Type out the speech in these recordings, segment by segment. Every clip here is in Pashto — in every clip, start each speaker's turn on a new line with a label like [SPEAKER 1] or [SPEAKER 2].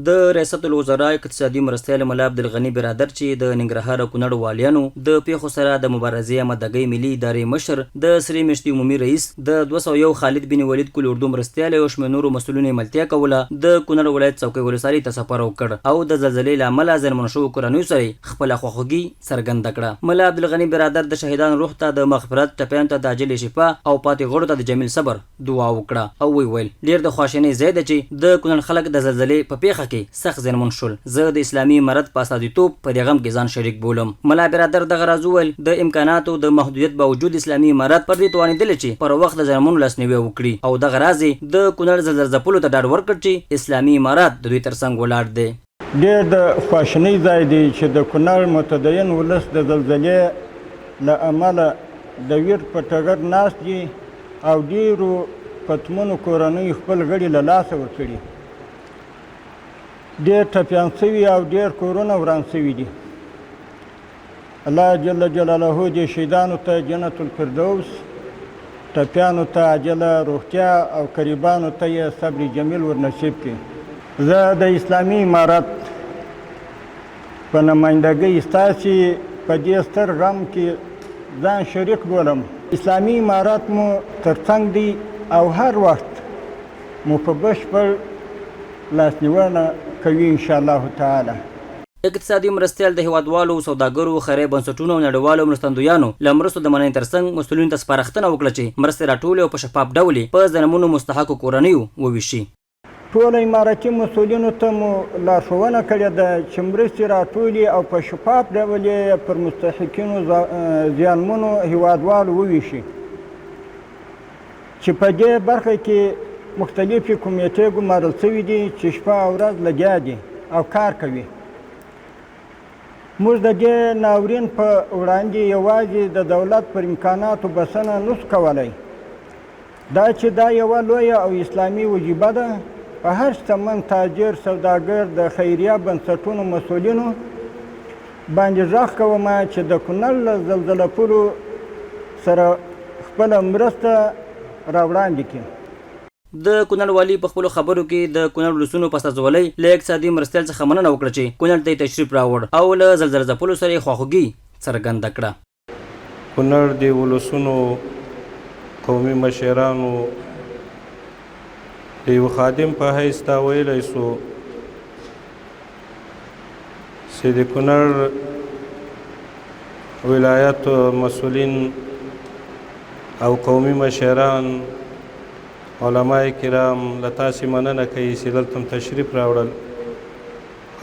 [SPEAKER 1] د ریاست الوزرا اقتصادي مرستیال ملا عبدالغني برادر چې د ننګرهار او کونړ والیانو د پیښو سره د مبارزې امدګۍ ملي ادارې مشر د سرې میاشتې عمومي رئیس د 201 خالد بن ولید کل اردو مرستیال او شمېر نورو مسؤلینو ملتیا کوله د کونړ ولایت څوکۍ ولسوالۍ ته سفر وکړ او د زلزلې له امله زیانمنو شویو کورنیو سره خپله خواخوږي څرګنده کړه. ملا عبدالغني برادر د شهیدانو روح ته د مغفرت، ټپیانو ته د عاجلې شفا او پاتې غړو ته د جمیل صبر دعا وکړه او ویل ډېر د خواشینۍ ځای ده چې د کونړ خلک د زلزلې په پیښه کې سخت زیانمن شول. زه د اسلامي امارت په استازیتوب په دې غم کې ځان شریک بولم. ملا برادر دغه راز وویل د امکاناتو د محدودیت باوجود اسلامي امارت پر دې توانېدلی چې پر وخت د زیانمنو لاسنیوی وکړي او دغه راز د کونړ زلزله ځپلو ته ډاډ ورکړ چې اسلامي امارت د دوی ترڅنګ ولاړ دی.
[SPEAKER 2] ډېر د خواشینۍ ځای دی چې د کونړ متدین ولس د زلزلې له امله د ویر په ټغر ناست دي او ډېرو پتمنو کورنیو خپل غړي له لاسه ورکړي. ډېر ټپیان سوي او ډېر کورونه وران سوي دي. الله جل جلاله دې شهیدانو ته جنت الفردوس، ټپیانو ته عاجله روغتیا او قریبانو ته یې صبر جمیل ورنصیب کړي. زه د اسلامي امارت په نمایندګۍ ستاسې په دې ستر غم کې ځان شریک بولم. اسلامي امارت مو ترڅنګ دی او هر وخت مو په بشپړ لاسنیونه کوي انشاءالله تعالی.
[SPEAKER 1] اقتصادي مرستیال د هیوادوالو، سوداګرو، خیریه بنسټونو او نړیوالو مرستندویانو له مرستو د مننې ترڅنګ مسؤلینو ته سپارښتنه وکړه چې مرستې راټولې او په شفاف ډول په زیانمنو مستحقو کورنیو وویشي.
[SPEAKER 2] ټولو امارتي مسؤلینو ته مو لارښوونه کړې ده چې مرستې راټولې او په شفاف ډول یې پر مستحقینو زیانمنو هیوادوالو وویشي چې په دې برخه کې مختلفې کمیټې ګمارل شوي دي چې شپه او ورځ لګیا دي او کار کوي. موږ د دې ناورین په وړاندې یوازې د دولت پر امکاناتو بسنه نشو کولی. دا چې دا یوه لویه او اسلامي وجیبه ده. په هر شتمن تاجر، سوداګر، د خیریه بنسټونو مسؤلینو باندې غږ کوم چې د کونړ له زلزله پلو سره خپله مرسته راوړاندې کړي.
[SPEAKER 1] د کونړ والي په خپلو خبرو کې د کونړ ولسونو په استازولۍ له اقتصادي مرستیال څخه مننه وکړه چې کونړ ته یې تشریف راوړ او له زلزله ځپلو سره یې خواخوږي څرګنده کړه.
[SPEAKER 3] کونړ د ولسونو، قومي مشرانو د یو خادم په حیث تا ویلی سو چې د کونړ ولایت مسؤلین او قومي مشران، علماء کرام له تاسې مننه کوي چې دلته تشریف راوړل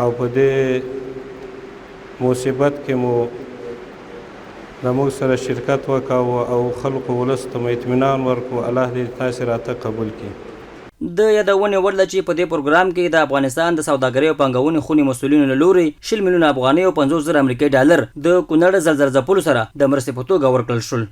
[SPEAKER 3] او په دې مصیبت کې مو زموږ سره شرکت وکاوه او خلقو ولس ته مو اطمینان ورکړو. الله دې تاسې راته قبول کړي.
[SPEAKER 1] د یادونې وړ ده چې په دې پروګرام کې د افغانستان د سوداګرۍ او پانګونې خونې مسؤلینو له لوري 20 میلیونه افغانۍ او 50,000 امریکایي ډالر د کونړ زلزله ځپلو سره د مرستې په توګه ورکړل شول.